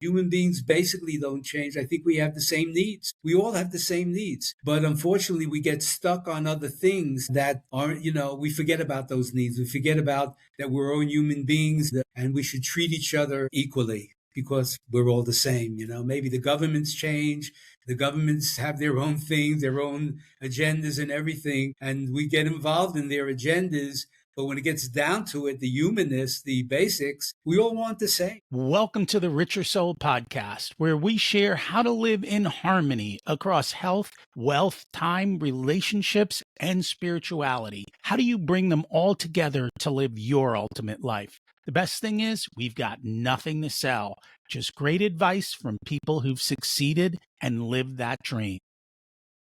Human beings basically don't change. I think we have the same needs. We all have the same needs. But unfortunately, we get stuck on other things that aren't, we forget about those needs. We forget about that we're all human beings and we should treat each other equally because we're all the same. Maybe the governments change. The governments have their own things, their own agendas and everything, and we get involved in their agendas. But when it gets down to it, the humanness, the basics, we all want the same. Welcome to the Richer Soul Podcast, where we share how to live in harmony across health, wealth, time, relationships, and spirituality. How do you bring them all together to live your ultimate life? The best thing is we've got nothing to sell, just great advice from people who've succeeded and lived that dream.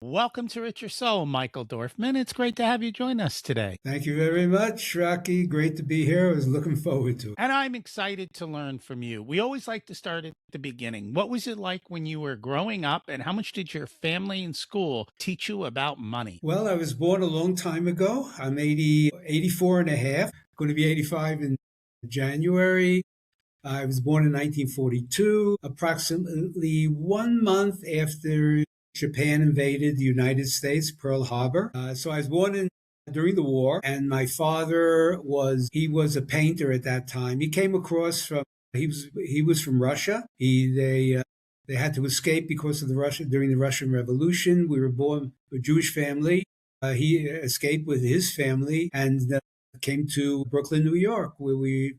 Welcome to Richer Soul, Michael Dorfman. It's great to have you join us today. Thank you very much, Rocky. Great to be here. I was looking forward to it. And I'm excited to learn from you. We always like to start at the beginning. What was it like when you were growing up, and how much did your family and school teach you about money? Well, I was born a long time ago. I'm 84 and a half, going to be 85 in January. I was born in 1942, approximately 1 month after Japan invaded the United States, Pearl Harbor. So I was born during the war, and my father was a painter at that time. He came across he was from Russia. They had to escape because of during the Russian Revolution. We were born a Jewish family. He escaped with his family and came to Brooklyn, New York, where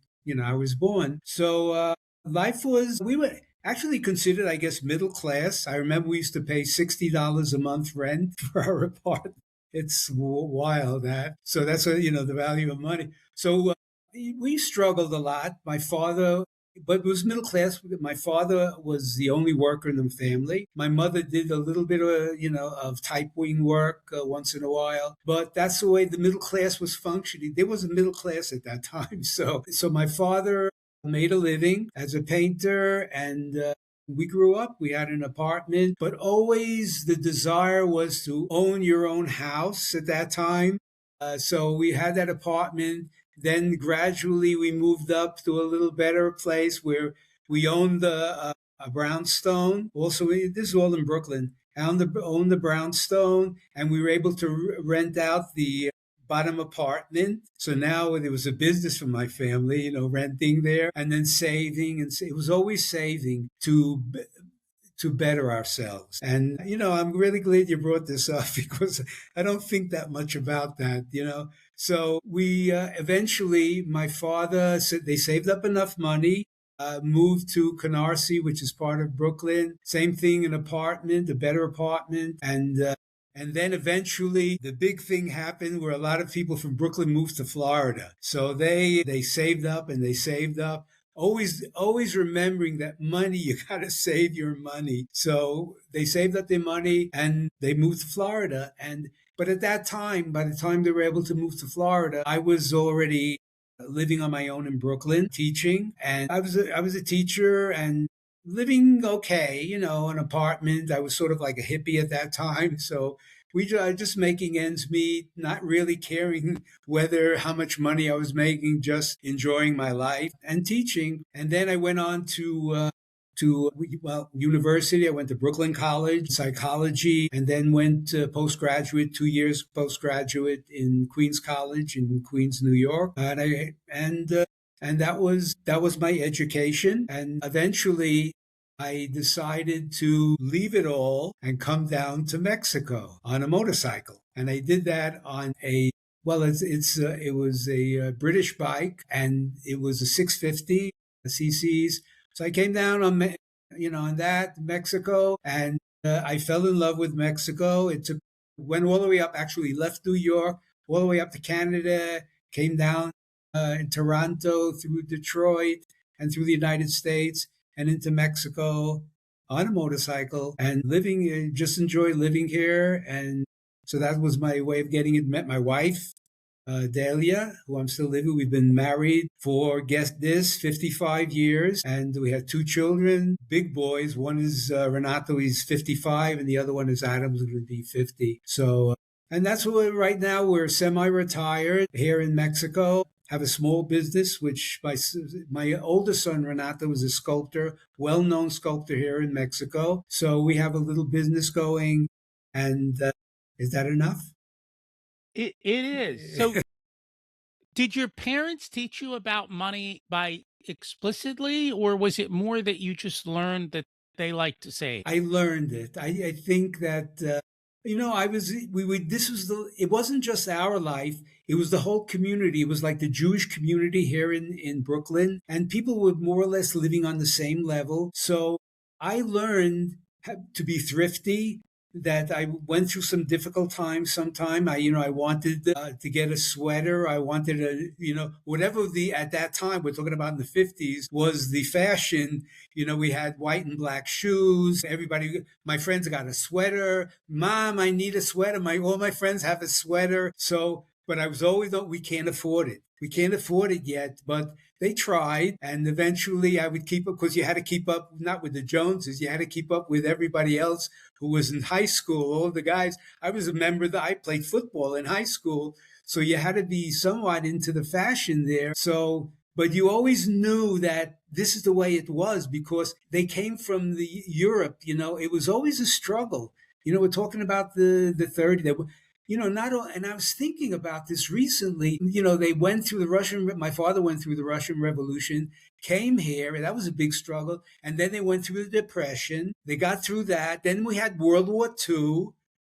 I was born. So life we were actually considered, I guess, middle class. I remember we used to pay $60 a month rent for our apartment. It's wild that. So that's the value of money. So we struggled a lot. My father, but it was middle class. My father was the only worker in the family. My mother did a little bit of typewing work once in a while. But that's the way the middle class was functioning. There was a middle class at that time. So my father made a living as a painter, and we grew up. We had an apartment, but always the desire was to own your own house at that time. So we had that apartment. Then gradually we moved up to a little better place where we owned a brownstone. Also, this is all in Brooklyn. I owned the brownstone, and we were able to rent out the bottom apartment. So now there was a business for my family, renting there and then saving. And it was always saving to better ourselves. And, I'm really glad you brought this up because I don't think that much about that, So we eventually, my father said they saved up enough money, moved to Canarsie, which is part of Brooklyn. Same thing, an apartment, a better apartment. And then eventually the big thing happened where a lot of people from Brooklyn moved to Florida. So they saved up and they saved up. Always remembering that money, you got to save your money. So they saved up their money and they moved to Florida. But at that time, by the time they were able to move to Florida, I was already living on my own in Brooklyn, teaching. And I was a teacher and living okay, an apartment. I was sort of like a hippie at that time. So we just making ends meet, not really caring how much money I was making, just enjoying my life and teaching. And then I went on to university. I went to Brooklyn College, psychology, and then went to postgraduate, 2 years postgraduate in Queens College in Queens, New York. And that was my education. And eventually I decided to leave it all and come down to Mexico on a motorcycle. And I did that on it was a British bike, and it was a 650 cc's. So I came down on that Mexico, and I fell in love with Mexico. Went all the way up, actually left New York, all the way up to Canada, came down in Toronto, through Detroit, and through the United States, and into Mexico on a motorcycle, and just enjoy living here. And so that was my way of getting it. Met my wife, Delia, who I'm still living. We've been married for, guess this, 55 years. And we had 2 children, big boys. One is Renato, he's 55, and the other one is Adam, who's going to be 50. So, and that's what right now we're semi-retired here in Mexico. have a small business, which my older son, Renato, was a sculptor, well-known sculptor here in Mexico. So we have a little business going. And is that enough? It is. So did your parents teach you about money by explicitly, or was it more that you just learned that they like to save? I learned it. I think that we would. This was the. It wasn't just our life. It was the whole community. It was like the Jewish community here in Brooklyn, and people were more or less living on the same level. So I learned to be thrifty. That I went through some difficult times. Sometime I wanted to get a sweater. I wanted whatever the at that time we're talking about in the 50s was the fashion. We had white and black shoes. Everybody, my friends got a sweater. Mom, I need a sweater. All my friends have a sweater. So, but I was always thought we can't afford it. We can't afford it yet, but they tried. And eventually I would keep up because you had to keep up, not with the Joneses, you had to keep up with everybody else who was in high school. All the guys, I was a member that I played football in high school. So you had to be somewhat into the fashion there. So, but you always knew that this is the way it was because they came from the Europe. It was always a struggle. We're talking about the 30s. Not all, and I was thinking about this recently. They went through my father went through the Russian Revolution, came here, and that was a big struggle. And then they went through the Depression. They got through that. Then we had World War II.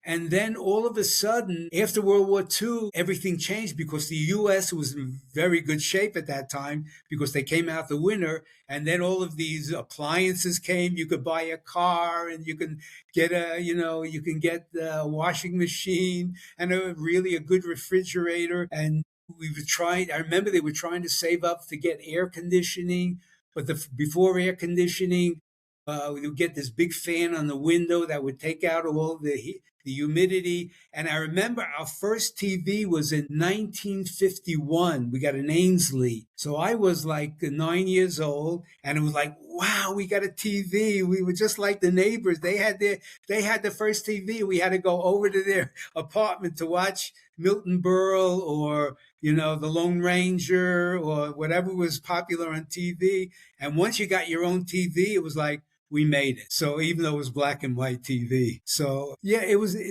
And then all of a sudden, after World War II, everything changed because the U.S. was in very good shape at that time because they came out the winner. And then all of these appliances came. You could buy a car and you can get a washing machine and really a good refrigerator. And I remember they were trying to save up to get air conditioning. But before air conditioning, we would get this big fan on the window that would take out all the humidity. And I remember our first TV was in 1951. We got an Ainsley. So I was like 9 years old and it was like, wow, we got a TV. We were just like the neighbors. They had the first TV. We had to go over to their apartment to watch Milton Berle or, the Lone Ranger or whatever was popular on TV. And once you got your own TV, it was like, we made it. So even though it was black and white TV. So yeah,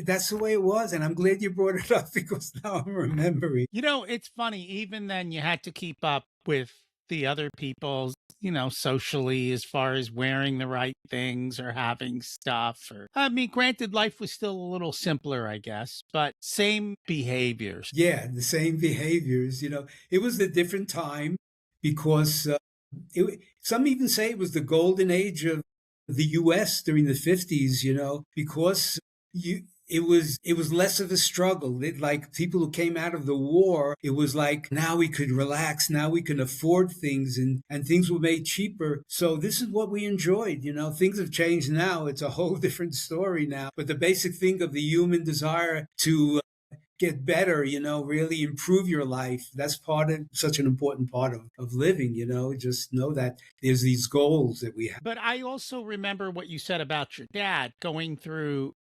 that's the way it was. And I'm glad you brought it up because now I'm remembering. It's funny. Even then you had to keep up with the other people, socially as far as wearing the right things or having stuff granted, life was still a little simpler, I guess, but same behaviors. Yeah, the same behaviors. It was a different time because some even say it was the golden age of the U.S. during the 50s, because it was less of a struggle. Like people who came out of the war, it was like now we could relax, now we can afford things, and things were made cheaper. So this is what we enjoyed. Things have changed now. It's a whole different story now. But the basic thing of the human desire to get better, really improve your life. That's such an important part of living, just know that there's these goals that we have. But I also remember what you said about your dad going through,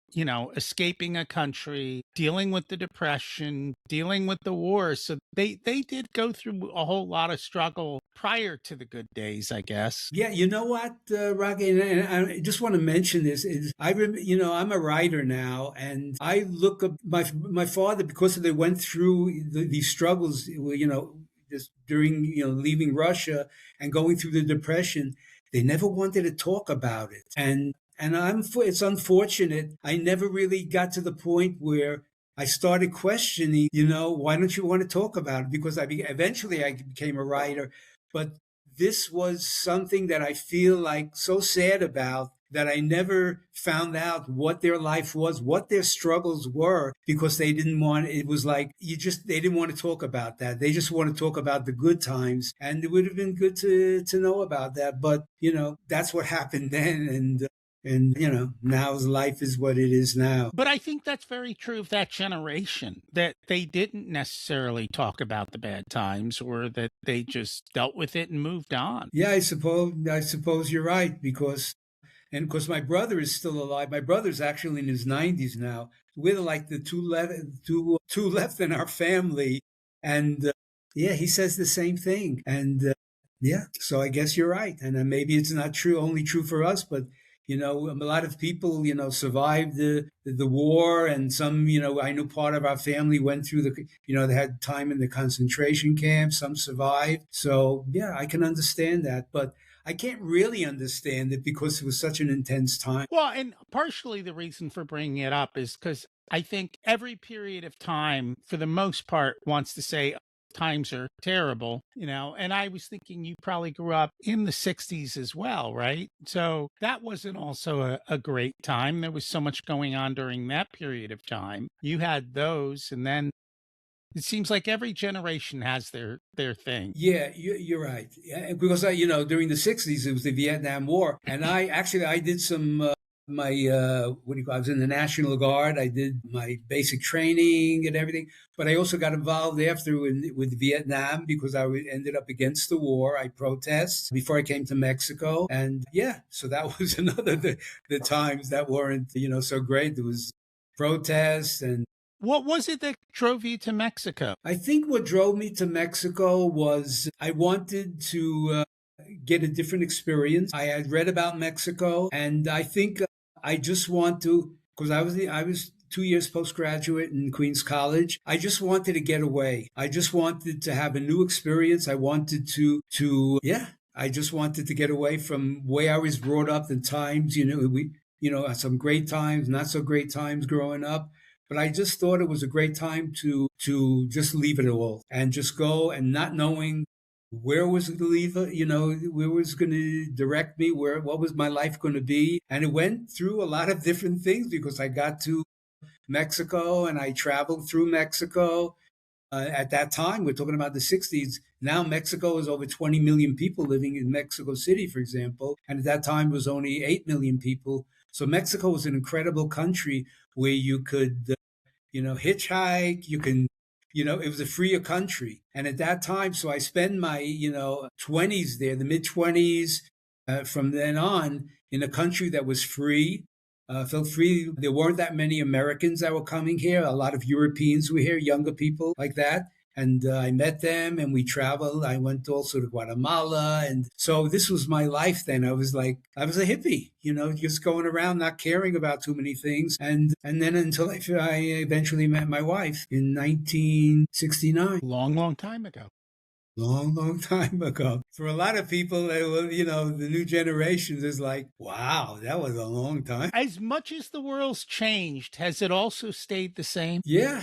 escaping a country, dealing with the Depression, dealing with the war. So they did go through a whole lot of struggle prior to the good days, I guess. Yeah, you know what, Rocky, and I just want to mention this is I'm a writer now, and I look up my father because they went through these struggles, just during leaving Russia and going through the Depression. They never wanted to talk about it, and it's unfortunate. I never really got to the point where I started questioning, why don't you want to talk about it? Because eventually I became a writer, but this was something that I feel like so sad about that I never found out what their life was, what their struggles were, because they didn't want, it was like, they didn't want to talk about that. They just want to talk about the good times. And it would have been good to know about that. But, that's what happened then. And now life is what it is now. But I think that's very true of that generation, that they didn't necessarily talk about the bad times or that they just dealt with it and moved on. Yeah, I suppose you're right because my brother is still alive. My brother's actually in his 90s now. We're like the two left in our family. And Yeah, he says the same thing. And yeah, so I guess you're right. And maybe it's not true, only true for us, but a lot of people, survived the war, and some, I knew part of our family went through they had time in the concentration camps. Some survived. So yeah, I can understand that, but I can't really understand it because it was such an intense time. Well, and partially the reason for bringing it up is because I think every period of time, for the most part, wants to say times are terrible, and I was thinking you probably grew up in the 60s as well, right? So that wasn't also a great time. There was so much going on during that period of time. You had those, and then it seems like every generation has their thing. Yeah, you're right. Yeah, because during the '60s it was the Vietnam War, and I did some my what do you call? I was in the National Guard. I did my basic training and everything, but I also got involved after with Vietnam because ended up against the war. I protest before I came to Mexico, and yeah, so that was another the times that weren't so great. There was protests and What was it that drove you to Mexico? I think what drove me to Mexico was I wanted to get a different experience. I had read about Mexico, and I think I just want to because I was 2 years postgraduate in Queens College. I just wanted to get away. I just wanted to have a new experience. I wanted to yeah. I just wanted to get away from where I was brought up. The times, some great times, not so great times growing up. But I just thought it was a great time to just leave it all and just go, and not knowing where was it to leave, where was going to direct me, what was my life going to be. And it went through a lot of different things because I got to Mexico and I traveled through Mexico. At that time, we're talking about the 60s. Now Mexico is over 20 million people living in Mexico City, for example. And at that time, it was only 8 million people. So Mexico was an incredible country where you could hitchhike. You can, it was a freer country. And at that time, so I spent my, 20s there, the mid 20s, from then on, in a country that was free, felt free. There weren't that many Americans that were coming here. A lot of Europeans were here, younger people like that. And I met them and we traveled. I went also to Guatemala. And so this was my life then. I was a hippie, just going around, not caring about too many things. And then until I eventually met my wife in 1969. Long, long time ago. Long, long time ago. For a lot of people, the new generations is like, wow, that was a long time. As much as the world's changed, has it also stayed the same? Yeah,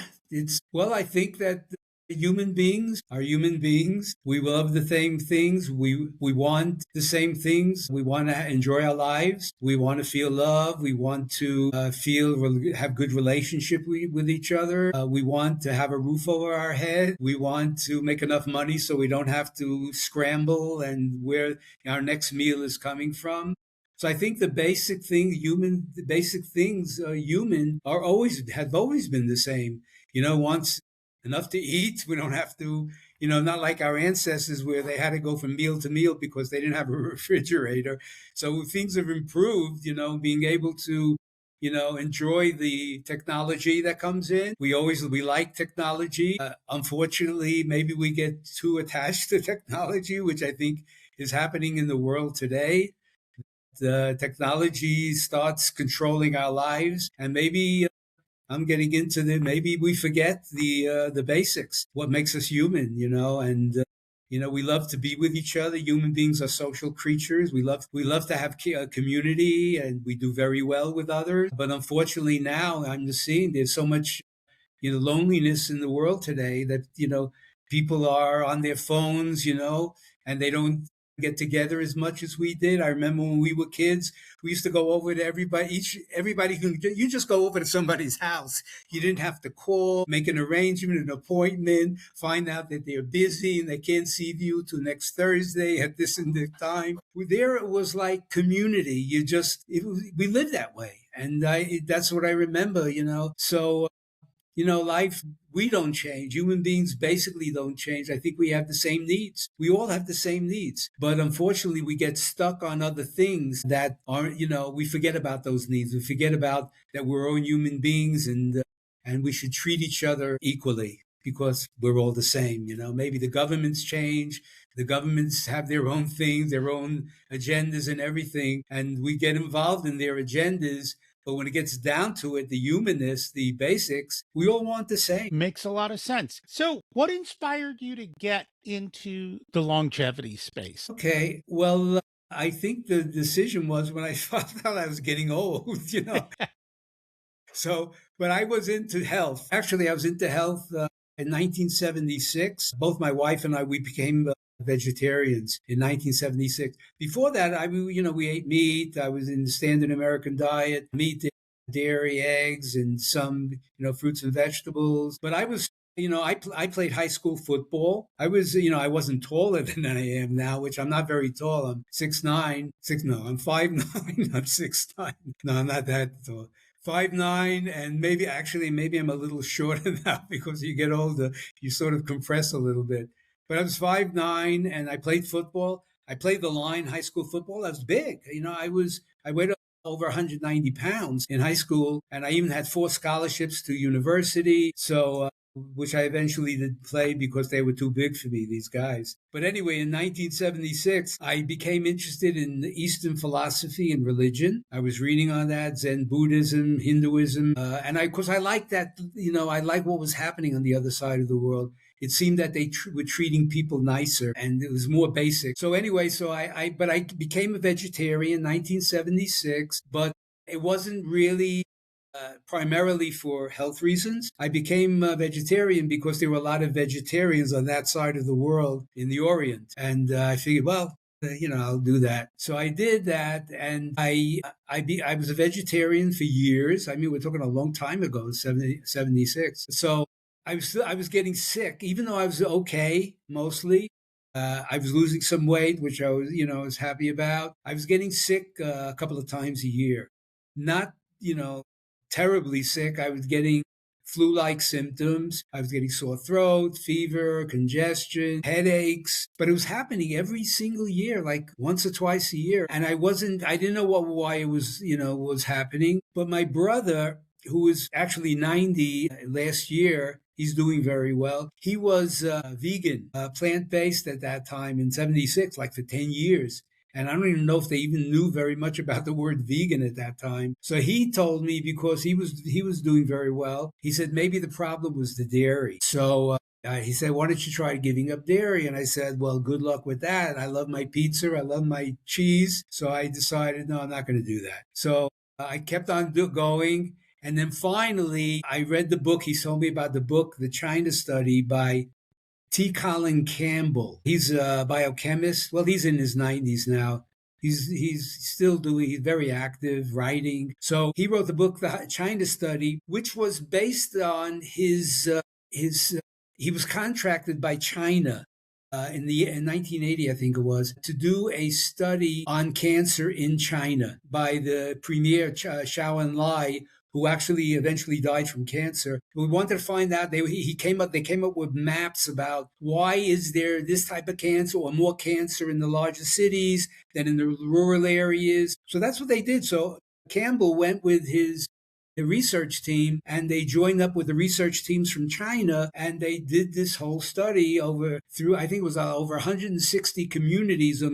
well, I think that human beings are human beings. We love the same things. We want the same things. We want to enjoy our lives. We want to feel love. We want to have good relationship with each other. We want to have a roof over our head. We want to make enough money so we don't have to scramble and where our next meal is coming from. So I think the basic things, human have always been the same. Once enough to eat. We don't have to, not like our ancestors where they had to go from meal to meal because they didn't have a refrigerator. So things have improved, being able to, enjoy the technology that comes in. We like technology. Unfortunately, maybe we get too attached to technology, which I think is happening in the world today. The technology starts controlling our lives, and maybe I'm getting into maybe we forget the basics, what makes us human, and we love to be with each other. Human beings are social creatures. We love to have a community, and we do very well with others. But unfortunately, now I'm just seeing there's so much loneliness in the world today that people are on their phones, and they don't get together as much as we did. I remember when we were kids, we used to go over to everybody you just go over to somebody's house. You didn't have to call, make an arrangement, an appointment, find out that they're busy and they can't see you till next Thursday at this and this time. There it was like community. We lived that way. And that's what I remember, So life, we don't change. Human beings basically don't change. I think we have the same needs. We all have the same needs. But unfortunately, we get stuck on other things that aren't, we forget about those needs. We forget about that we're all human beings and we should treat each other equally. because we're all the same. Maybe the governments change. The governments have their own things, their own agendas and everything, and we get involved in their agendas. But when it gets down to it, the humanness, the basics, we all want the same. Makes a lot of sense. So, what inspired you to get into the longevity space? Okay, well, I think the decision was when I found out I was getting old. So, but I was into health. Actually, I was into health in 1976. Both my wife and I, we became vegetarians in 1976. Before that, we ate meat. I was in the standard American diet, meat, dairy, eggs, and some, fruits and vegetables. But I was I played high school football. I was, I wasn't taller than I am now, which I'm not very tall. I'm 6'9", no, I'm 5'9", I'm 6'9". No, I'm not that tall. 5'9", and maybe I'm a little shorter now because you get older, you sort of compress a little bit. But I was 5'9", and I played football. I played the line, high school football. I was big. I weighed over 190 pounds in high school, and I even had 4 scholarships to university. So, which I eventually did play because they were too big for me, these guys. But anyway, in 1976, I became interested in Eastern philosophy and religion. I was reading on that, Zen Buddhism, Hinduism, and because I liked that, I liked what was happening on the other side of the world. It seemed that they were treating people nicer, and it was more basic. So anyway, but I became a vegetarian in 1976, but it wasn't really primarily for health reasons. I became a vegetarian because there were a lot of vegetarians on that side of the world in the Orient. And I figured, well, I'll do that. So I did that, and I was a vegetarian for years. I mean, we're talking a long time ago, 76. So I was getting sick, even though I was okay mostly. I was losing some weight, which I was happy about. I was getting sick a couple of times a year, not terribly sick. I was getting flu-like symptoms. I was getting sore throat, fever, congestion, headaches, but it was happening every single year, like once or twice a year. And I didn't know why it was happening. But my brother, who was actually 90 last year, he's doing very well. He was vegan, plant-based at that time in 76, like for 10 years. And I don't even know if they even knew very much about the word vegan at that time. So he told me, because he was doing very well, he said maybe the problem was the dairy. So he said, why don't you try giving up dairy? And I said, well, good luck with that. I love my pizza. I love my cheese. So I decided, no, I'm not going to do that. So I kept on going. And then finally, I read the book. He told me about the book, The China Study, by T. Colin Campbell. He's a biochemist. Well, he's in his 90s now. He's still he's very active, writing. So he wrote the book, The China Study, which was based on he was contracted by China in 1980, I think it was, to do a study on cancer in China by the premier Zhou Enlai, who actually eventually died from cancer. We wanted to find out. They came up with maps about why is there this type of cancer or more cancer in the larger cities than in the rural areas. So that's what they did. So Campbell went with the research team, and they joined up with the research teams from China, and they did this whole study I think it was over 160 communities of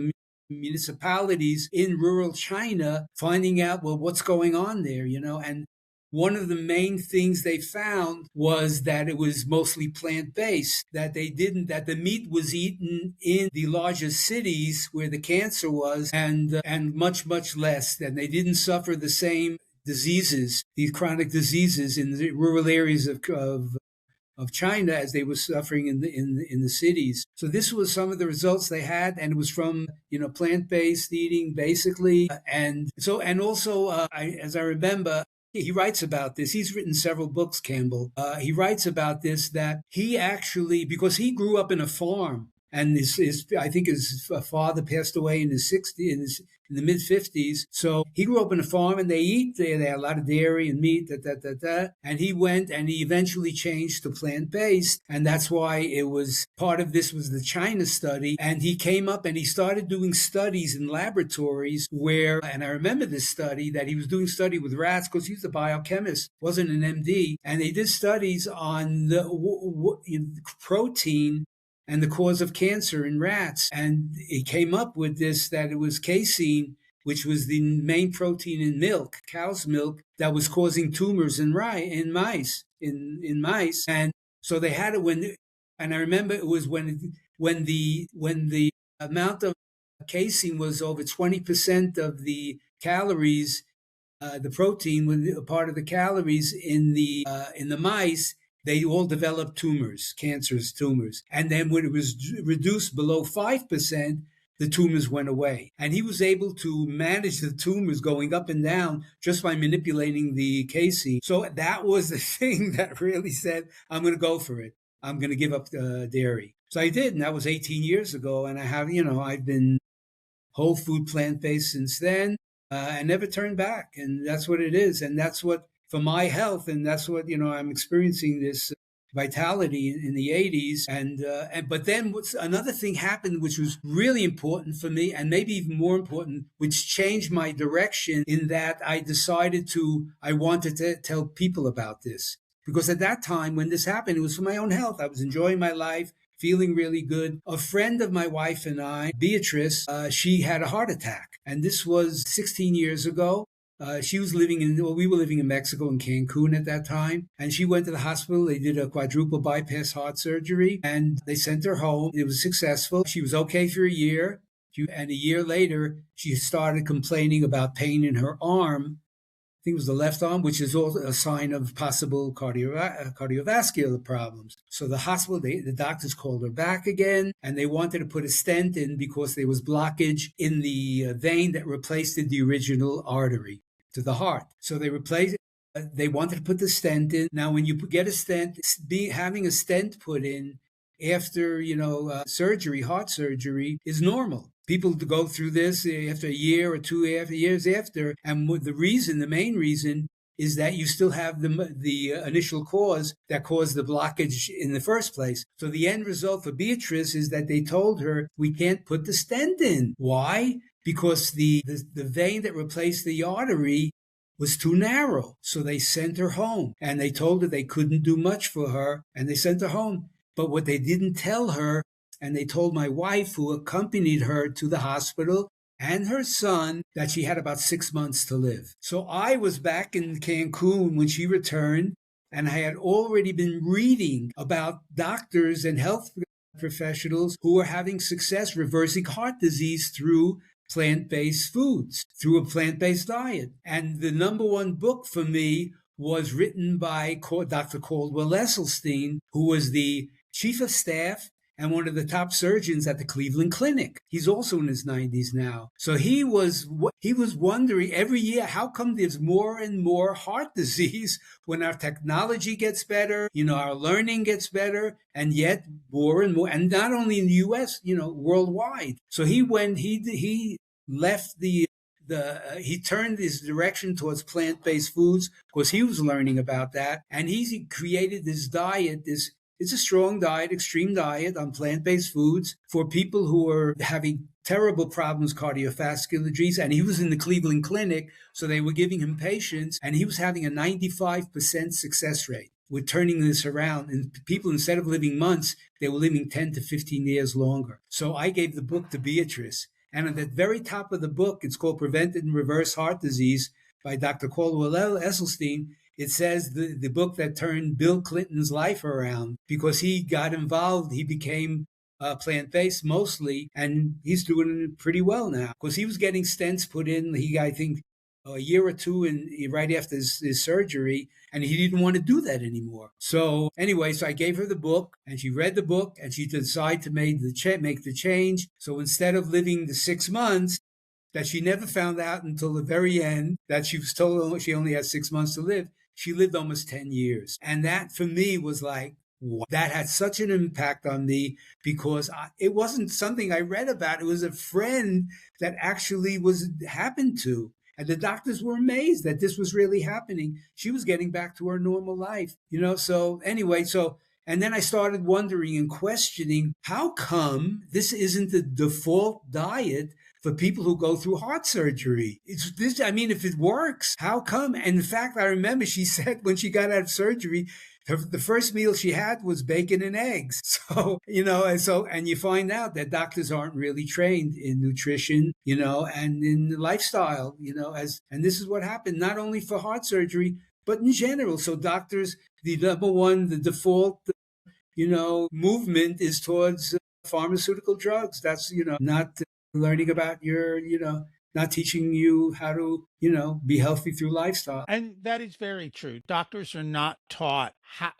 municipalities in rural China, finding out, well, what's going on there, and one of the main things they found was that it was mostly plant-based, that the meat was eaten in the larger cities where the cancer was, and much, much less, and they didn't suffer the same diseases, these chronic diseases in the rural areas of China as they were suffering in the cities. So this was some of the results they had, and it was from plant-based eating basically, and also as I remember. He writes about this. He's written several books, Campbell. He writes about this, that he actually, because he grew up in a farm, and I think his father passed away in his in the mid 50s. So he grew up in a farm and they eat, they had a lot of dairy and meat, And he went and he eventually changed to plant based. And that's why it was part of this was the China study. And he came up and he started doing studies in laboratories where, and I remember this study that he was doing study with rats because he's a biochemist, wasn't an MD. And they did studies on the protein and the cause of cancer in rats. And he came up with this, that it was casein, which was the main protein in milk, cow's milk, that was causing tumors in mice. And so they had it and I remember it was when the amount of casein was over 20% of the calories, the protein was a part of the calories in the mice. They all developed tumors, cancerous tumors. And then when it was reduced below 5%, the tumors went away. And he was able to manage the tumors going up and down just by manipulating the casein. So that was the thing that really said, I'm going to go for it. I'm going to give up dairy. So I did, and that was 18 years ago. And I've been whole food plant-based since then. I never turned back. And that's what it is. And that's what, for my health, and that's what, I'm experiencing this vitality in the 80s. But then another thing happened, which was really important for me, and maybe even more important, which changed my direction in that I wanted to tell people about this. Because at that time, when this happened, it was for my own health. I was enjoying my life, feeling really good. A friend of my wife and I, Beatrice, she had a heart attack. And this was 16 years ago. We were living in Mexico, in Cancun at that time. And she went to the hospital. They did a quadruple bypass heart surgery and they sent her home. It was successful. She was okay for a year. And a year later, she started complaining about pain in her arm. I think it was the left arm, which is also a sign of possible cardiovascular problems. So the doctors called her back again, and they wanted to put a stent in because there was blockage in the vein that replaced the original artery to the heart. So they wanted to put the stent in. Now, when you get a stent, having a stent put in after, heart surgery is normal. People go through this after a year or 2 years after. And the main reason is that you still have the initial cause that caused the blockage in the first place. So the end result for Beatrice is that they told her, we can't put the stent in. Why? Because the vein that replaced the artery was too narrow. So they sent her home and they told her they couldn't do much for her and they sent her home. But what they didn't tell her, and they told my wife, who accompanied her to the hospital, and her son, that she had about 6 months to live. So I was back in Cancun when she returned, and I had already been reading about doctors and health professionals who were having success reversing heart disease through plant-based foods, through a plant-based diet. And the number one book for me was written by Dr. Caldwell Esselstyn, who was the chief of staff and one of the top surgeons at the Cleveland Clinic. He's also in his 90s now. So he was wondering every year, how come there's more and more heart disease when our technology gets better, our learning gets better, and yet more and more, and not only in the US, worldwide. So he turned his direction towards plant-based foods because he was learning about that. And he created this diet, it's a strong diet, extreme diet on plant-based foods for people who are having terrible problems, cardiovascular disease. And he was in the Cleveland Clinic, so they were giving him patients, and he was having a 95% success rate with turning this around. And people, instead of living months, they were living 10 to 15 years longer. So I gave the book to Beatrice. And at the very top of the book, it's called Prevent and Reverse Heart Disease by Dr. Caldwell Esselstyn. It says the book that turned Bill Clinton's life around because he got involved. He became plant-based mostly, and he's doing pretty well now because he was getting stents put in. I think, a year or two right after his surgery, and he didn't want to do that anymore. So anyway, I gave her the book, and she read the book, and she decided to make the change. So instead of living the 6 months, that she never found out until the very end, that she was told she only had 6 months to live, she lived almost 10 years. And that for me was like, That had such an impact on me because it wasn't something I read about. It was a friend that actually was happened to. And the doctors were amazed that this was really happening. She was getting back to her normal life, So anyway, and then I started wondering and questioning how come this isn't the default diet for people who go through heart surgery. It's this, I mean, if it works, how come? And in fact, I remember she said when she got out of surgery, the first meal she had was bacon and eggs. So, and you find out that doctors aren't really trained in nutrition, and in lifestyle, and this is what happened, not only for heart surgery, but in general. So doctors, the number one, the default, movement is towards pharmaceutical drugs. That's, not learning about not teaching you how to, be healthy through lifestyle. And that is very true. Doctors are not taught how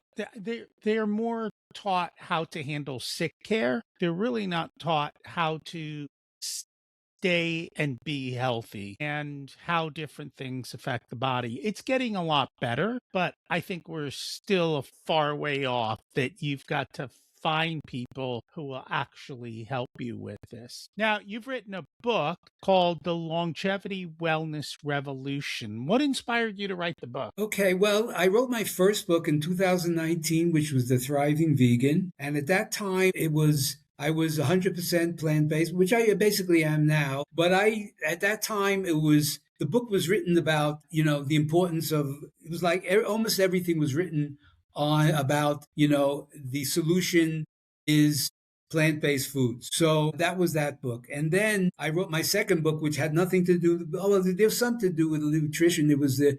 they're more taught how to handle sick care. They're really not taught how to stay and be healthy and how different things affect the body. It's getting a lot better, but I think we're still a far way off that you've got to find people who will actually help you with this. Now, you've written a book called The Longevity Wellness Revolution. What inspired you to write the book? Okay, well, I wrote my first book in 2019, which was The Thriving Vegan. And at that time, I was 100% plant-based, which I basically am now. But at that time, the book was written about, the importance of, it was like almost everything was written on about, the solution is plant-based foods. So that was that book. And then I wrote my second book, which had nothing to do, there's something to do with nutrition. It was the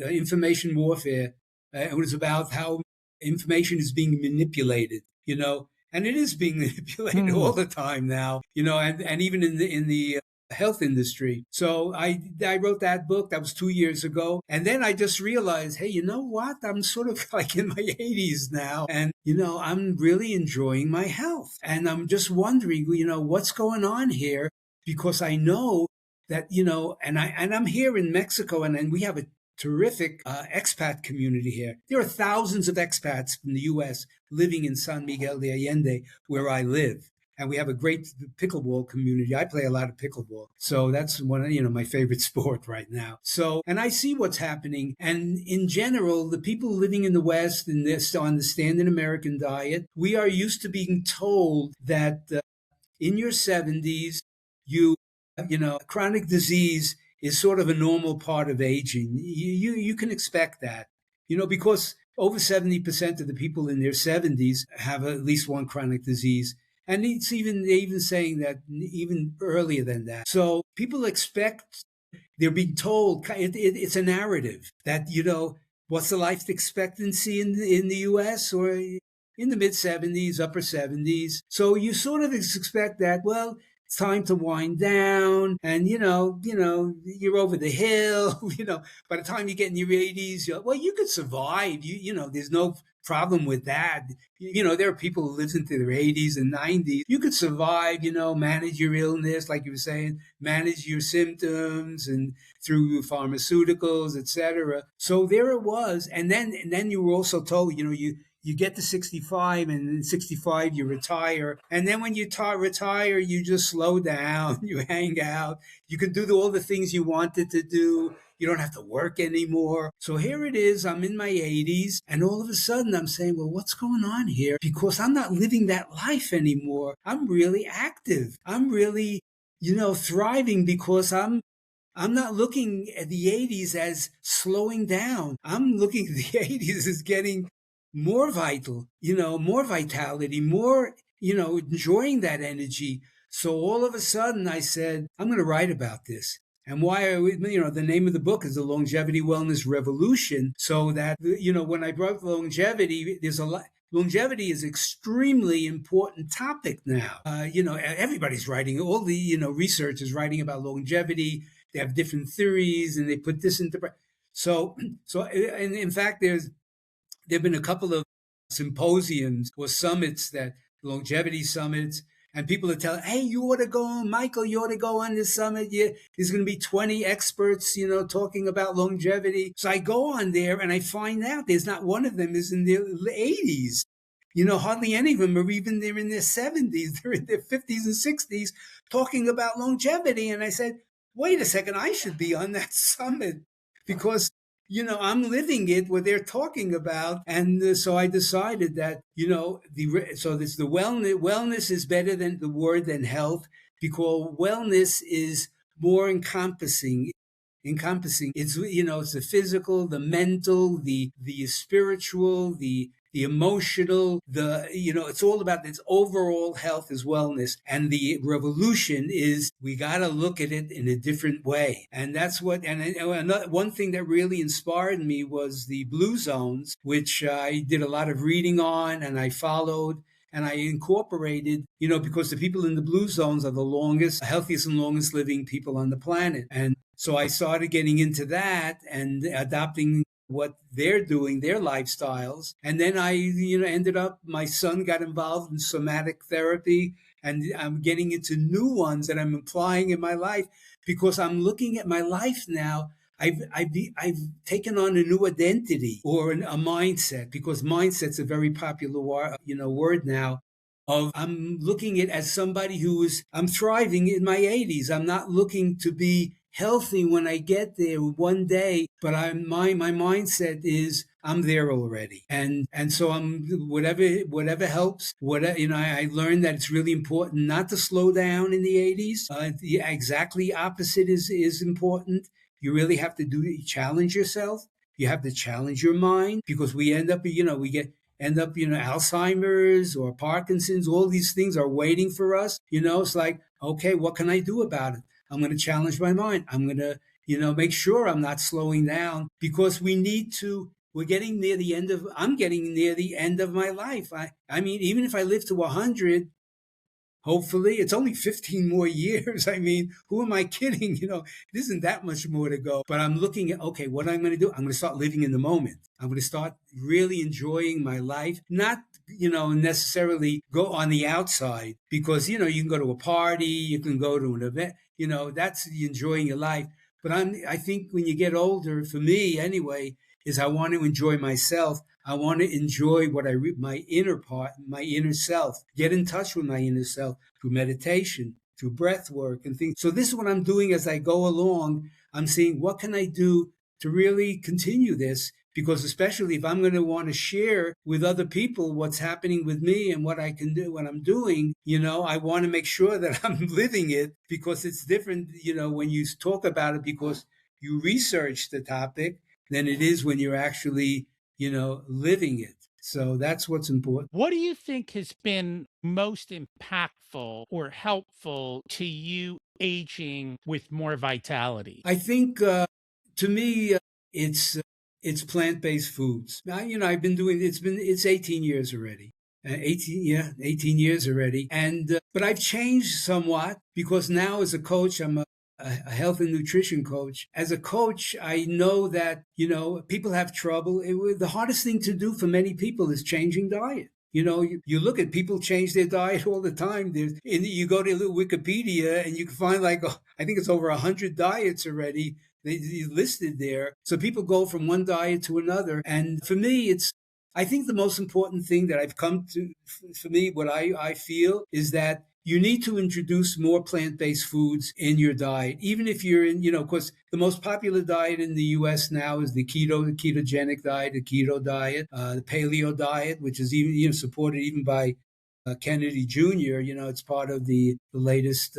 information warfare. It was about how information is being manipulated, and it is being manipulated all the time now, and even in the health industry. So I wrote that book. That was 2 years ago. And then I just realized, hey, you know what? I'm sort of like in my 80s now. And, I'm really enjoying my health. And I'm just wondering, what's going on here? Because I know that, and I'm here in Mexico and we have a terrific expat community here. There are thousands of expats from the U.S. living in San Miguel de Allende, where I live. And we have a great pickleball community. I play a lot of pickleball. So that's one of, my favorite sport right now. So, and I see what's happening. And in general, the people living in the West and this on the standard American diet, we are used to being told that in your 70s, chronic disease is sort of a normal part of aging. You can expect that, because over 70% of the people in their 70s have at least one chronic disease. And it's even saying that even earlier than that. So people expect, they're being told, it's a narrative that, what's the life expectancy in the U.S. or in the mid 70s, upper 70s. So you sort of expect that, well, it's time to wind down and, you're over the hill, by the time you get in your 80s, you could survive. There's no problem with that. There are people who live into their 80s and 90s. You could survive, manage your illness, like you were saying, manage your symptoms and through pharmaceuticals, etc. So there it was. And then you were also told, you get to 65 and in 65 you retire. And then when you retire, you just slow down, you hang out, you can do all the things you wanted to do. You don't have to work anymore. So here it is, I'm in my 80s, and all of a sudden I'm saying, well, what's going on here? Because I'm not living that life anymore. I'm really active. I'm really, thriving because I'm not looking at the 80s as slowing down. I'm looking at the 80s as getting more vital, more vitality, more, enjoying that energy. So all of a sudden I said, I'm going to write about this. And why, the name of the book is The Longevity Wellness Revolution. So that, when I brought longevity, there's a lot. Longevity is extremely important topic now. Everybody's writing, all the, research is writing about longevity. They have different theories and they put this into, and in fact, there've been a couple of symposiums or summits, that longevity summits, and people are telling, hey, you ought to go on, Michael, you ought to go on this summit. Yeah, there's going to be 20 experts, talking about longevity. So I go on there and I find out there's not one of them is in their 80s. hardly any of them are even, they're in their 70s, they're in their 50s and 60s talking about longevity. And I said, wait a second, I should be on that summit because I'm living it, what they're talking about. And so I decided that, so this, the wellness is better than the word than health, because wellness is more encompassing. It's the physical, the mental, the spiritual, the emotional, it's all about this overall health as wellness. And the revolution is we got to look at it in a different way. And that's what, and another, one thing that really inspired me was the blue zones, which I did a lot of reading on and I followed. And I incorporated, because the people in the blue zones are the longest, healthiest and longest living people on the planet. And so I started getting into that and adopting what they're doing, their lifestyles. And then I, ended up, my son got involved in somatic therapy, and I'm getting into new ones that I'm applying in my life because I'm looking at my life now. I've taken on a new identity or a mindset, because mindset's a very popular word now. I'm looking at it as somebody I'm thriving in my 80s. I'm not looking to be healthy when I get there one day, but my mindset is I'm there already, and so I'm whatever helps. I learned that it's really important not to slow down in the 80s. The exactly opposite is important. You really have to challenge yourself. You have to challenge your mind, because we end up, Alzheimer's or Parkinson's. All these things are waiting for us. It's like, okay, what can I do about it? I'm going to challenge my mind. I'm going to, make sure I'm not slowing down, because we're getting near the end I'm getting near the end of my life. I mean, even if I live to 100, hopefully it's only 15 more years. I mean, who am I kidding? It isn't that much more to go. But I'm looking at, okay, what I'm going to do, I'm going to start living in the moment. I'm going to start really enjoying my life, not, necessarily go on the outside, because, you can go to a party, you can go to an event, that's enjoying your life. But I think when you get older, for me anyway, is I want to enjoy myself. I want to enjoy my inner part, my inner self, get in touch with my inner self through meditation, through breath work and things. So this is what I'm doing as I go along. I'm seeing what can I do to really continue this, because especially if I'm going to want to share with other people what's happening with me and what I can do, what I'm doing, I want to make sure that I'm living it, because it's different, when you talk about it because you research the topic, than it is when you're actually, living it. So that's what's important. What do you think has been most impactful or helpful to you aging with more vitality? I think, to me, it's it's plant-based foods. Now, I've been doing it's 18 years already. 18 years already. And but I've changed somewhat, because now as a coach, I'm a health and nutrition coach. As a coach, I know that, people have trouble. The hardest thing to do for many people is changing diet. You look at people change their diet all the time. You go to Wikipedia and you can find I think it's over 100 diets already they listed there. So people go from one diet to another. And for me, I think the most important thing that I've come to, for me, what I feel is that you need to introduce more plant-based foods in your diet, even if you're in, because the most popular diet in the U.S. now is the ketogenic diet, the keto diet, the paleo diet, which is even, supported even by Kennedy Jr. It's part of the latest,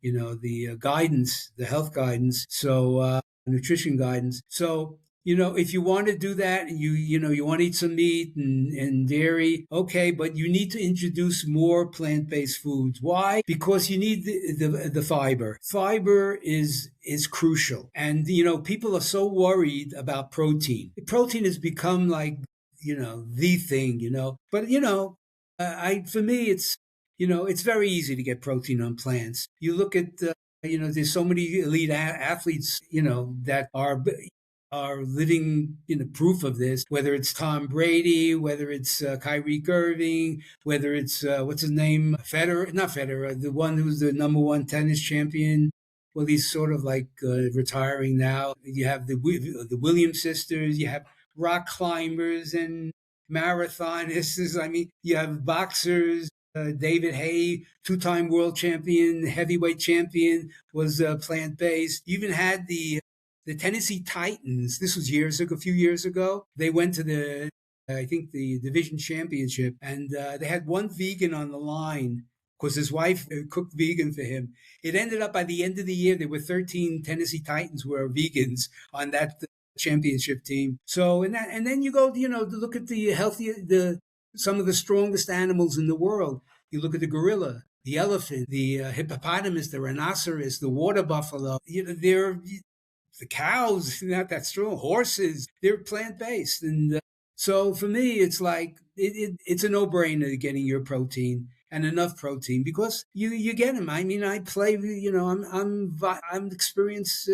the guidance, the health guidance, so nutrition guidance. So if you want to do that and you want to eat some meat and dairy, okay, but you need to introduce more plant-based foods. Why? Because you need the fiber. Fiber is crucial. And, people are so worried about protein. Protein has become the thing, but, for me, it's very easy to get protein on plants. You look at, there's so many elite athletes, that are living proof of this, whether it's Tom Brady, whether it's Kyrie Irving, whether it's, what's his name? Not Federer, the one who's the number one tennis champion. Well, he's sort of retiring now. You have the Williams sisters, you have rock climbers and marathonists. I mean, you have boxers. David Hay, two-time world champion, heavyweight champion, was plant-based. You even had the Tennessee Titans. This was years ago, a few years ago. They went to the I think the division championship, and they had one vegan on the line because his wife cooked vegan for him. It ended up by the end of the year, there were 13 Tennessee Titans were vegans on that championship team. So, and then you go, to look at the some of the strongest animals in the world. You look at the gorilla, the elephant, the hippopotamus, the rhinoceros, the water buffalo. They're the cows, not that strong. Horses, they're plant based, and so for me, it's like it's a no brainer getting your protein and enough protein because you get them. I mean, I play. I'm experienced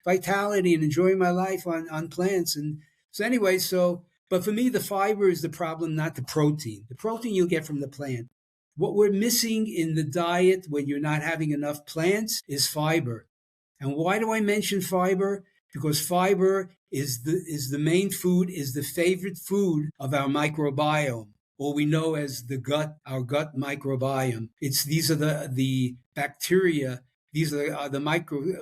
vitality and enjoying my life on plants, and so anyway. So, but for me, the fiber is the problem, not the protein. The protein you'll get from the plant. What we're missing in the diet when you're not having enough plants is fiber. And why do I mention fiber? Because fiber is the main food, is the favorite food of our microbiome, or we know as our gut microbiome. These are the bacteria, these are the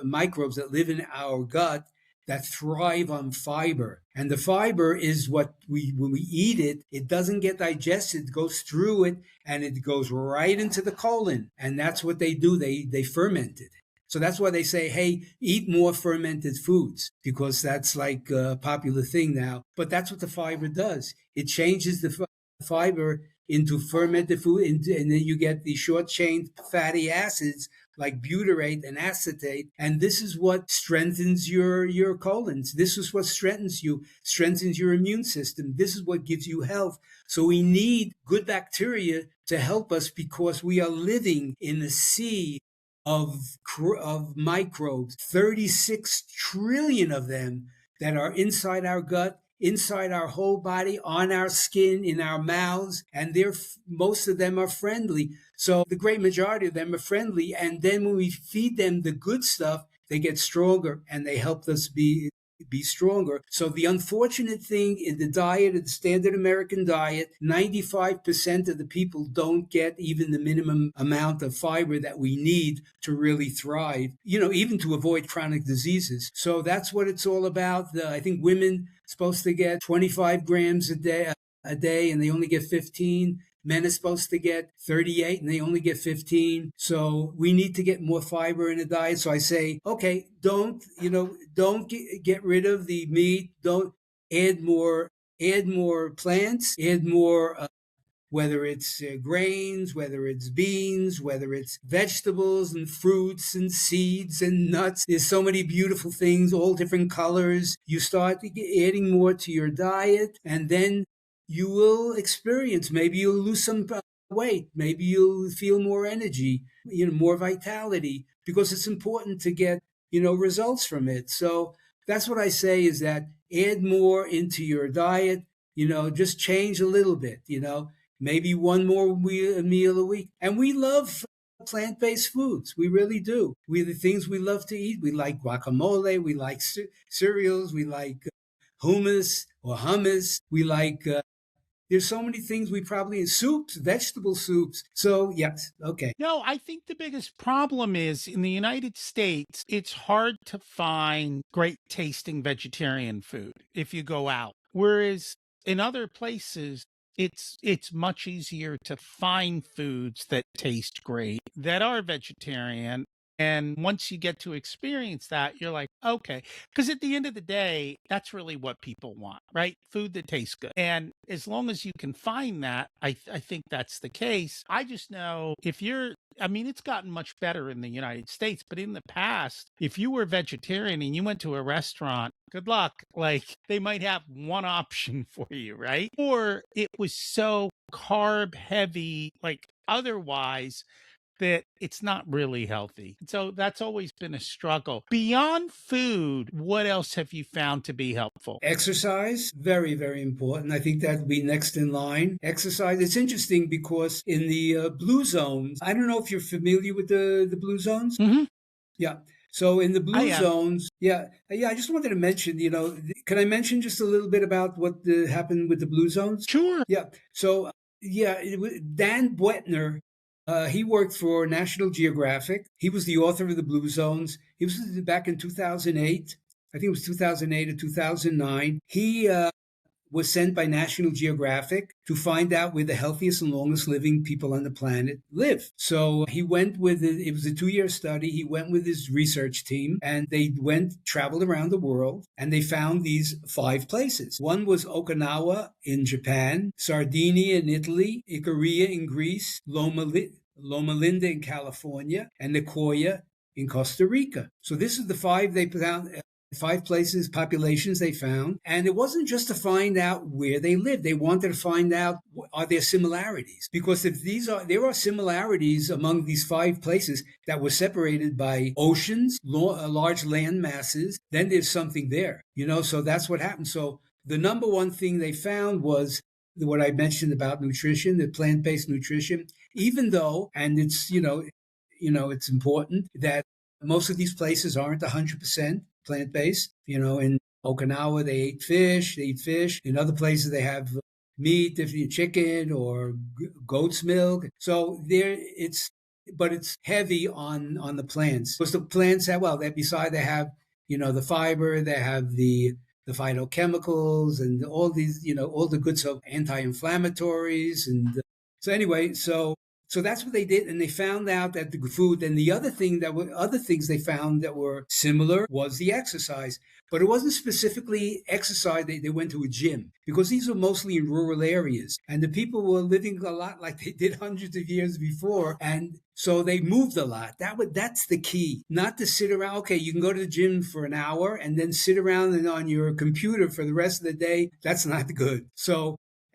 microbes that live in our gut that thrive on fiber. And the fiber is what when we eat it, it doesn't get digested, it goes through it, and it goes right into the colon. And that's what they do. They ferment it. So that's why they say, hey, eat more fermented foods, because that's like a popular thing now. But that's what the fiber does. It changes the fiber into fermented food, and then you get the short-chain fatty acids like butyrate and acetate. And this is what strengthens your colons. This is what strengthens your immune system. This is what gives you health. So we need good bacteria to help us because we are living in a sea of microbes, 36 trillion of them that are inside our gut, inside our whole body, on our skin, in our mouths, and most of them are friendly. So the great majority of them are friendly, and then when we feed them the good stuff, they get stronger and they help us be stronger. So the unfortunate thing in the diet, the standard American diet, 95% of the people don't get even the minimum amount of fiber that we need to really thrive, even to avoid chronic diseases. So that's what it's all about. I think women supposed to get 25 grams a day, and they only get 15. Men are supposed to get 38 and they only get 15. So we need to get more fiber in the diet. So I say, okay, don't get rid of the meat. Don't add more plants, add more whether it's grains, whether it's beans, whether it's vegetables and fruits and seeds and nuts. There's so many beautiful things, all different colors. You start adding more to your diet, and then you will experience, maybe you'll lose some weight, maybe you'll feel more energy, more vitality, because it's important to get, results from it. So that's what I say, is that add more into your diet, just change a little bit, maybe one more meal a week. And we love plant-based foods. We really do. The things we love to eat. We like guacamole. We like cereals. We like hummus or hummus. We like, there's so many things we probably, soups, vegetable soups. So yes, okay. No, I think the biggest problem is in the United States, it's hard to find great tasting vegetarian food if you go out. Whereas in other places, it's much easier to find foods that taste great, that are vegetarian. And once you get to experience that, you're like, okay. Because at the end of the day, that's really what people want, right? Food that tastes good. And as long as you can find that, I think that's the case. I just know it's gotten much better in the United States, but in the past, if you were vegetarian and you went to a restaurant, good luck. Like, they might have one option for you, right? Or it was so carb heavy, like otherwise, that it's not really healthy. So that's always been a struggle. Beyond food, what else have you found to be helpful? Exercise, very, very important. I think that would be next in line. Exercise. It's interesting because in the blue zones, I don't know if you're familiar with the blue zones. Mm-hmm. Yeah. So in the I blue am. zones, yeah, I just wanted to mention, can I mention just a little bit about what happened with the blue zones? Sure. Yeah. So yeah, Dan Buettner, he worked for National Geographic. He was the author of the blue zones. He was back in 2008. I think it was 2008 or 2009. He was sent by National Geographic to find out where the healthiest and longest living people on the planet live. So he went with it was a 2 year study. He went with his research team and they traveled around the world and they found these 5 places. One was Okinawa in Japan, Sardinia in Italy, Ikaria in Greece, Loma Linda in California, and Nicoya in Costa Rica. So this is the 5 places, populations they found. And it wasn't just to find out where they lived. They wanted to find out, are there similarities? Because if there are similarities among these 5 places that were separated by oceans, large land masses, then there's something there, so that's what happened. So the number one thing they found was what I mentioned about nutrition, the plant-based nutrition, even though, and it's important that most of these places aren't 100% plant-based. In Okinawa, they eat fish. In other places, they have meat, if you chicken or goat's milk. So but it's heavy on the plants. Because the plants have, they have, the fiber, they have the phytochemicals and all these, all the good stuff, anti-inflammatories. And so anyway, so that's what they did, and they found out that the food. And the other things they found that were similar was the exercise, but it wasn't specifically exercise. They went to a gym because these were mostly in rural areas, and the people were living a lot like they did hundreds of years before, and so they moved a lot. That's the key, not to sit around. Okay, you can go to the gym for an hour and then sit around and on your computer for the rest of the day. That's not good.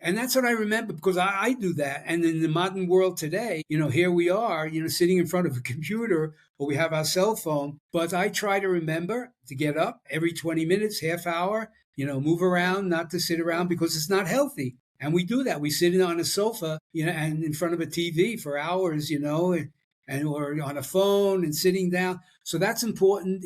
And that's what I remember because I do that. And in the modern world today, here we are, sitting in front of a computer or we have our cell phone. But I try to remember to get up every 20 minutes, half hour, move around, not to sit around because it's not healthy. And we do that. We sit on a sofa, and in front of a TV for hours, and or on a phone and sitting down. So that's important.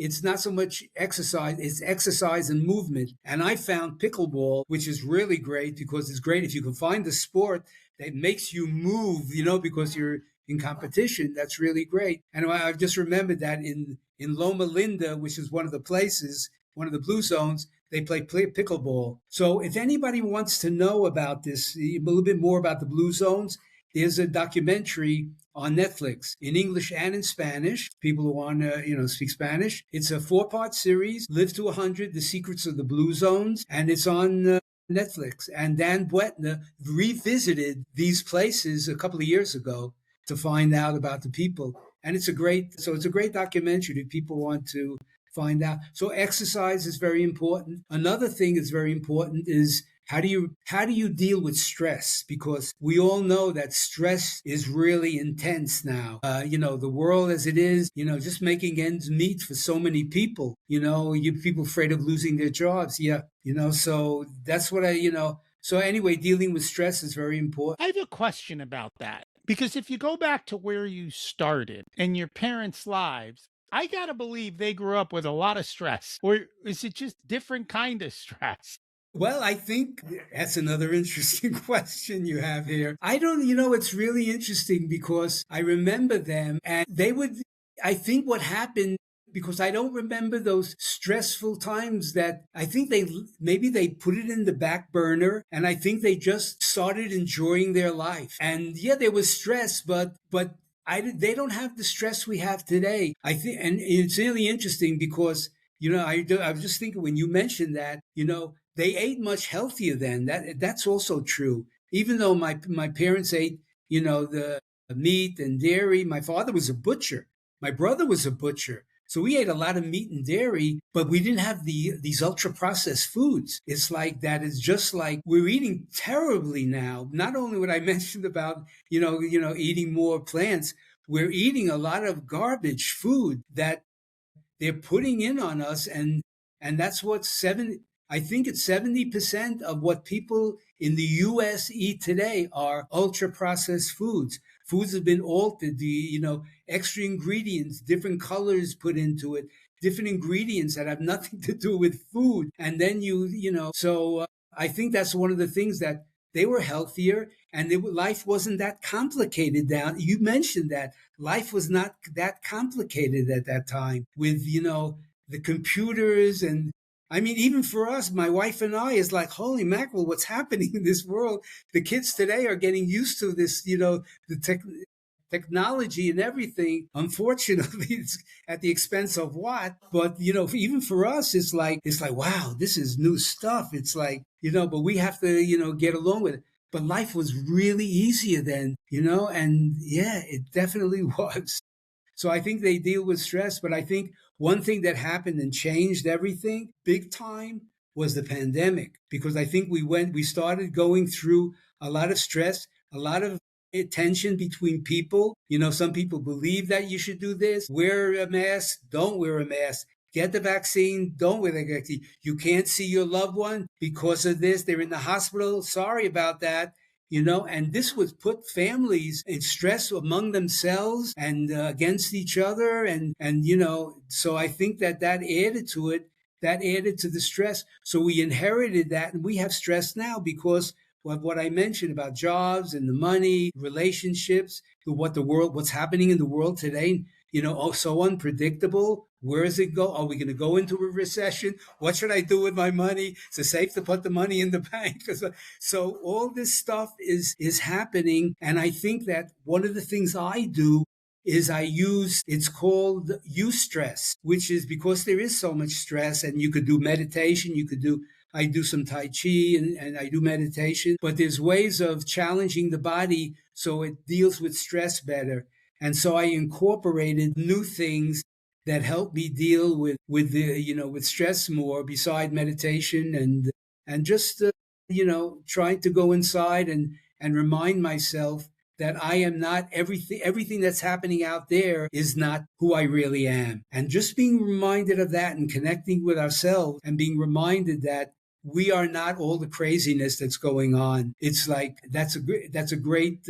It's not so much exercise, it's exercise and movement. And I found pickleball, which is really great because it's great if you can find a sport that makes you move, because you're in competition. That's really great. And I just remembered that in Loma Linda, which is one of the places, one of the blue zones, they play pickleball. So if anybody wants to know about this, a little bit more about the blue zones, there's a documentary on Netflix in English and in Spanish. People who want to, speak Spanish. It's a 4-part series, Live to 100, The Secrets of the Blue Zones, and it's on Netflix. And Dan Buettner revisited these places a couple of years ago to find out about the people. And it's a great documentary that people want to find out. So exercise is very important. Another thing that's very important is how do you deal with stress? Because we all know that stress is really intense now. The world as it is, just making ends meet for so many people. People afraid of losing their jobs. Yeah. So that's what So anyway, dealing with stress is very important. I have a question about that because if you go back to where you started and your parents' lives, I got to believe they grew up with a lot of stress. Or is it just different kind of stress? Well, I think that's another interesting question you have here. I don't, it's really interesting because I remember them and I think what happened, because I don't remember those stressful times that I think maybe they put it in the back burner and I think they just started enjoying their life. And yeah, there was stress, but they don't have the stress we have today. I think, and it's really interesting because, I was just thinking when you mentioned that, they ate much healthier then. That's also true. Even though my parents ate, the meat and dairy. My father was a butcher. My brother was a butcher. So we ate a lot of meat and dairy, but we didn't have these ultra processed foods. It's like that. It's just like we're eating terribly now. Not only what I mentioned about, eating more plants, we're eating a lot of garbage food that they're putting in on us. And that's what I think it's 70% of what people in the US eat today are ultra processed foods. Foods have been altered. Extra ingredients, different colors put into it, different ingredients that have nothing to do with food. And then I think that's one of the things that they were healthier and life wasn't that complicated down. You mentioned that life was not that complicated at that time with, the computers. And I mean, even for us, my wife and I, is like, holy mackerel, what's happening in this world? The kids today are getting used to this, the technology and everything. Unfortunately, it's at the expense of what? But even for us, it's like, wow, this is new stuff. It's like, but we have to, get along with it. But life was really easier then, and yeah, it definitely was. So I think they deal with stress, but I think one thing that happened and changed everything big time was the pandemic, because I think we started going through a lot of stress, a lot of tension between people. Some people believe that you should do this, wear a mask, don't wear a mask. Get the vaccine, don't wear the vaccine. You can't see your loved one because of this. They're in the hospital. Sorry about that. And this would put families in stress among themselves and against each other. So I think that added to it, that added to the stress. So we inherited that, and we have stress now because of what I mentioned about jobs and the money, relationships, what's happening in the world today. So unpredictable. Where does it go? Are we going to go into a recession? What should I do with my money? Is it safe to put the money in the bank? So all this stuff is happening. And I think that one of the things I do is it's called eustress, which is because there is so much stress. And you could do meditation, I do some Tai Chi and I do meditation, but there's ways of challenging the body so it deals with stress better. And so I incorporated new things that help me deal with stress more, beside meditation and just trying to go inside and remind myself that I am not everything that's happening out there is not who I really am. And just being reminded of that and connecting with ourselves and being reminded that we are not all the craziness that's going on. It's like that's a great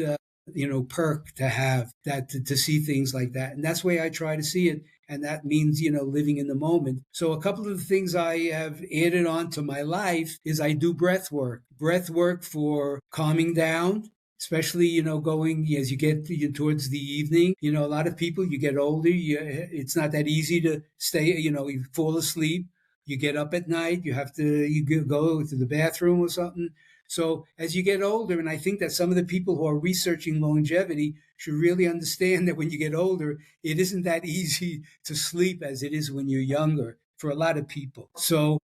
perk to have, that to see things like that. And that's the way I try to see it. And that means, living in the moment. So a couple of the things I have added on to my life is I do breath work for calming down, especially, going as you get towards the evening. A lot of people, you get older, it's not that easy to stay, you fall asleep. You get up at night, you go to the bathroom or something. So as you get older, and I think that some of the people who are researching longevity should really understand that when you get older, it isn't that easy to sleep as it is when you're younger for a lot of people. So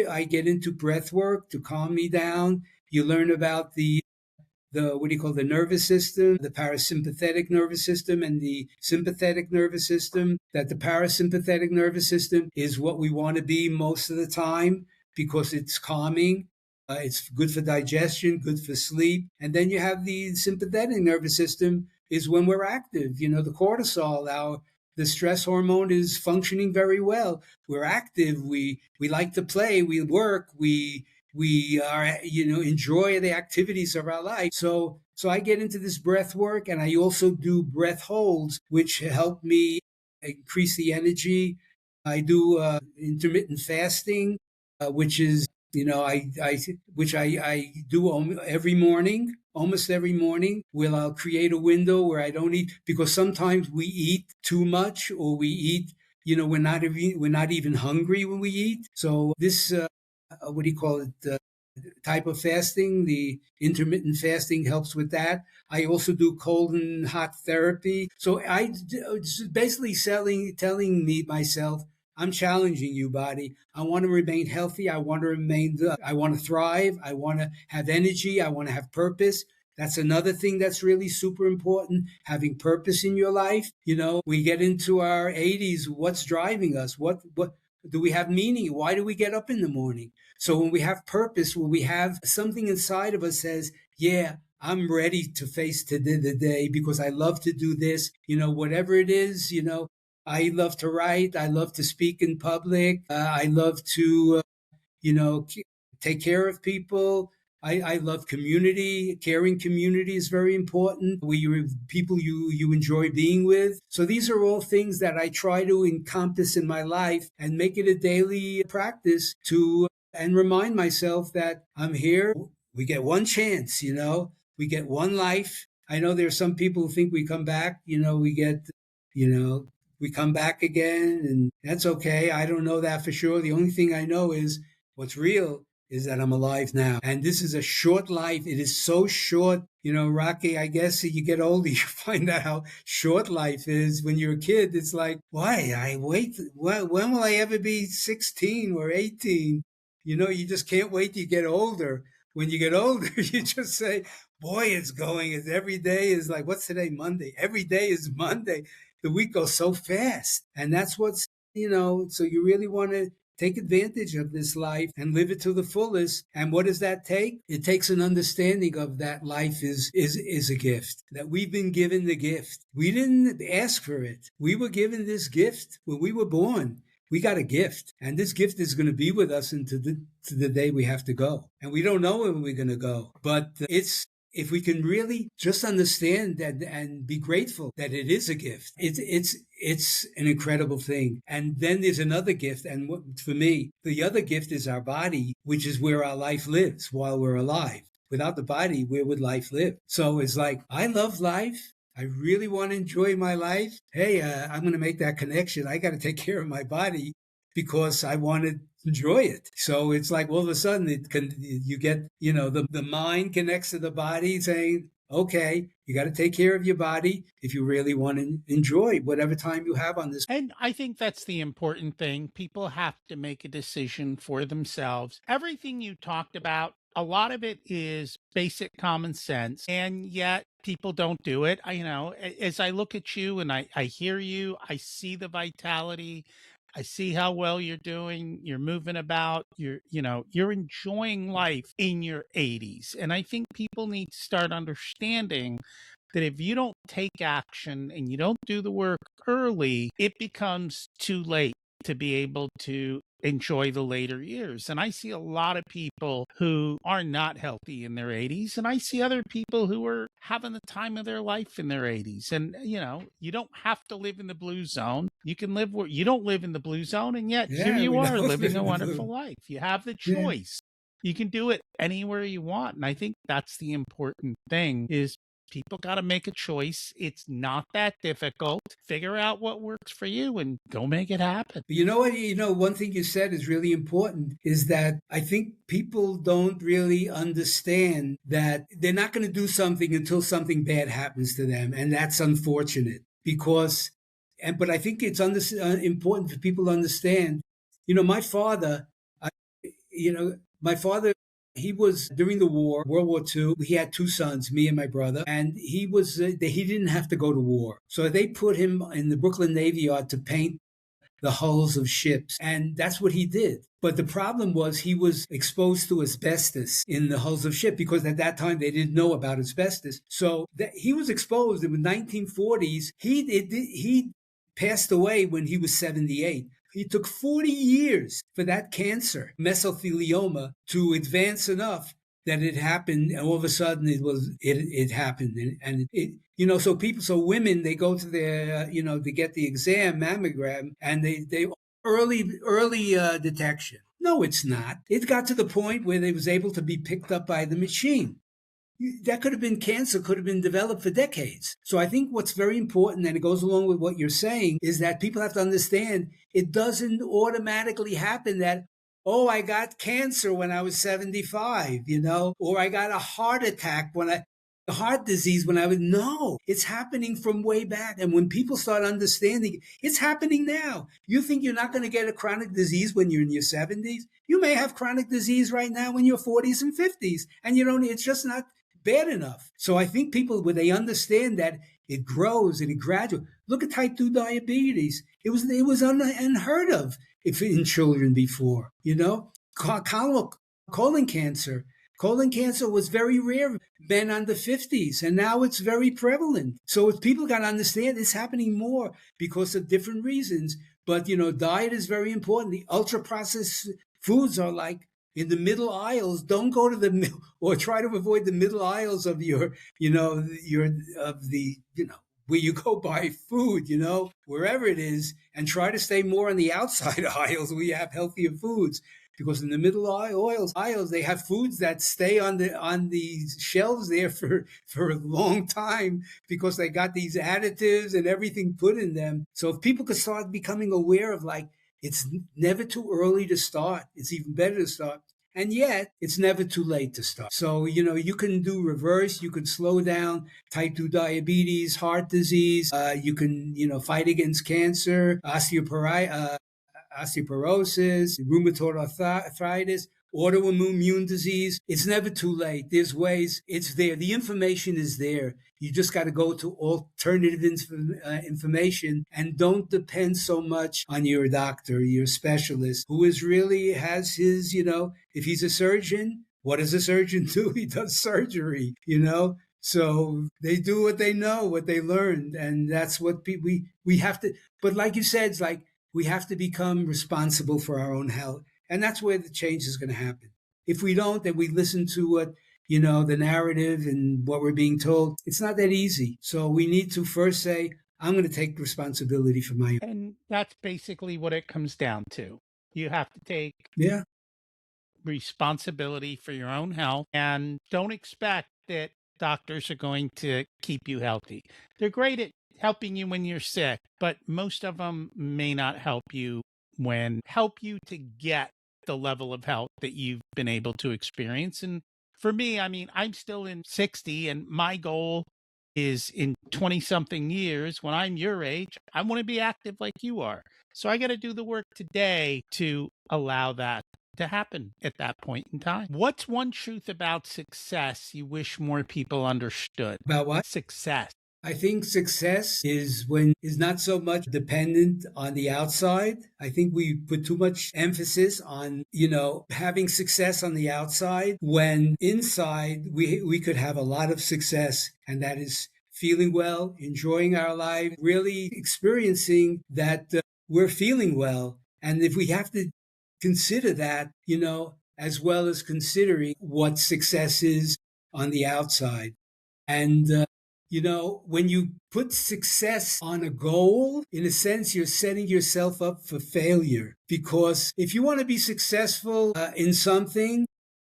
I get into breath work to calm me down. You learn about the what do you call the nervous system, the parasympathetic nervous system and the sympathetic nervous system, that the parasympathetic nervous system is what we want to be most of the time because it's calming. It's good for digestion, good for sleep. And then you have the sympathetic nervous system is when we're active. The cortisol, the stress hormone is functioning very well. We're active. We like to play. We work. We are, enjoy the activities of our life. So I get into this breath work, and I also do breath holds, which help me increase the energy. I do intermittent fasting, which is, I do every morning, almost every morning, where I'll create a window where I don't eat, because sometimes we eat too much, or we eat, we're not even hungry when we eat. So this, what do you call it? Type of fasting, the intermittent fasting helps with that. I also do cold and hot therapy. So it's basically telling me myself, I'm challenging you, body. I want to remain healthy. I want to thrive. I want to have energy. I want to have purpose. That's another thing that's really super important, having purpose in your life. We get into our 80s. What's driving us? What do we have meaning? Why do we get up in the morning? So when we have purpose, when we have something inside of us says, yeah, I'm ready to face the day because I love to do this, whatever it is, I love to write. I love to speak in public. I love to, take care of people. I love community. Caring community is very important. Where you people you enjoy being with. So these are all things that I try to encompass in my life and make it a daily practice to and remind myself that I'm here. We get one chance, we get one life. I know there's some people who think we come back, you know, we come back again, and that's okay. I don't know that for sure. The only thing I know is what's real is that I'm alive now. And this is a short life. It is so short. Rocky, I guess as you get older, you find out how short life is. When you're a kid, it's like, why? I wait. When will I ever be 16 or 18? You just can't wait to get older. When you get older, you just say, boy, it's going. Every day is like, what's today? Monday. Every day is Monday. The week goes so fast. And that's so you really want to take advantage of this life and live it to the fullest. And what does that take? It takes an understanding of that life is a gift, that we've been given the gift. We didn't ask for it. We were given this gift when we were born. We got a gift, and this gift is going to be with us into to the day we have to go. And we don't know when we're going to go, but if we can really just understand that and be grateful that it is a gift, it's an incredible thing. And then there's another gift, and for me, the other gift is our body, which is where our life lives while we're alive. Without the body, where would life live? So it's like, I love life. I really want to enjoy my life. Hey, I'm going to make that connection. I got to take care of my body because I want to enjoy it. So it's like all of a sudden you get, the mind connects to the body saying, okay, you got to take care of your body if you really want to enjoy whatever time you have on this. And I think that's the important thing. People have to make a decision for themselves. Everything you talked about, a lot of it is basic common sense, and yet people don't do it. As I look at you and I hear you, I see the vitality. I see how well you're doing. You're moving about. You're enjoying life in your 80s. And I think people need to start understanding that if you don't take action and you don't do the work early, it becomes too late to be able to enjoy the later years. And I see a lot of people who are not healthy in their 80s, and I see other people who are having the time of their life in their 80s. And you don't have to live in the blue zone. You can live where you don't live in the blue zone, and yet here you are living a wonderful life. You have the choice. You can do it anywhere you want. And I think that's the important thing is people got to make a choice. It's not that difficult. Figure out what works for you and go make it happen. But you know what? One thing you said is really important is that I think people don't really understand that they're not going to do something until something bad happens to them. And that's unfortunate but I think it's important for people to understand, my father, my father, he was during the war, World War II. He had two sons, me and my brother, and he didn't have to go to war. So they put him in the Brooklyn Navy Yard to paint the hulls of ships. And that's what he did. But the problem was he was exposed to asbestos in the hulls of ships because at that time they didn't know about asbestos. So he was exposed in the 1940s. He passed away when he was 78. It took 40 years for that cancer, mesothelioma, to advance enough that it happened, and all of a sudden it happened, so women, they go to their to get the exam, mammogram, and they early detection. No, it's not. It got to the point where they was able to be picked up by the machine. That could have been cancer, could have been developed for decades. So I think what's very important, and it goes along with what you're saying, is that people have to understand it doesn't automatically happen that, oh, I got cancer when I was 75, or I got a heart attack heart disease when I was, no, it's happening from way back. And when people start understanding, it's happening now. You think you're not going to get a chronic disease when you're in your 70s? You may have chronic disease right now in your 40s and 50s, and it's just not bad enough. So I think people, when they understand that it grows and it graduates, look at type 2 diabetes. It was unheard of in children before, colon cancer. Colon cancer was very rare, men under 50s, and now it's very prevalent. So people got to understand it's happening more because of different reasons. But, diet is very important. The ultra-processed foods are like in the middle aisles. Don't go to the or try to avoid the middle aisles of your of the where you go buy food, wherever it is, and try to stay more on the outside aisles where you have healthier foods. Because in the middle aisles, they have foods that stay on the shelves there for a long time because they got these additives and everything put in them. So if people could start becoming aware of, like, it's never too early to start. It's even better to start. And yet, it's never too late to start. So, you can do reverse. You can slow down type 2 diabetes, heart disease. You can, fight against cancer, osteoporosis, rheumatoid arthritis, autoimmune disease. It's never too late. There's ways. It's there. The information is there. You just got to go to alternative information, and don't depend so much on your doctor, your specialist, who is really has his, if he's a surgeon, what does a surgeon do? He does surgery. So they do what they know, what they learned. And that's what we have to, but like you said, it's like, we have to become responsible for our own health. And that's where the change is going to happen. If we don't, then we listen to what, the narrative and what we're being told. It's not that easy. So we need to first say, I'm going to take responsibility for my. And that's basically what it comes down to. You have to take Yeah. responsibility for your own health and don't expect that doctors are going to keep you healthy. They're great at helping you when you're sick, but most of them may not help you to get the level of health that you've been able to experience. And for me, I mean, I'm still in 60 and my goal is in 20 something years, when I'm your age, I want to be active like you are. So I got to do the work today to allow that to happen at that point in time. What's one truth about success you wish more people understood? About what? Success. I think success is not so much dependent on the outside. I think we put too much emphasis on, having success on the outside, when inside we could have a lot of success, and that is feeling well, enjoying our life, really experiencing that we're feeling well. And if we have to consider that, as well as considering what success is on the outside. And when you put success on a goal, in a sense, you're setting yourself up for failure. Because if you want to be successful in something,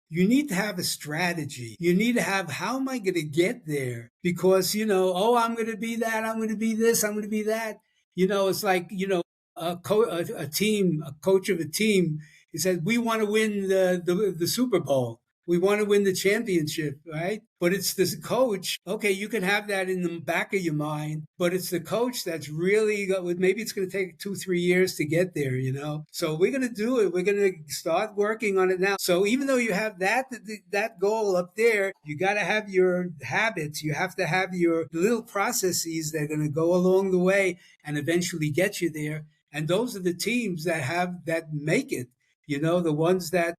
you need to have a strategy. You need to have, how am I going to get there? Because, I'm going to be that, I'm going to be this, I'm going to be that. It's like, a coach of a team, he said, we want to win the Super Bowl. We want to win the championship, right? But it's the coach. Okay, you can have that in the back of your mind, but it's the coach that's really maybe it's going to take 2-3 years to get there, So we're going to do it. We're going to start working on it now. So even though you have that goal up there, you got to have your habits. You have to have your little processes that are going to go along the way and eventually get you there. And those are the teams that make it, the ones that.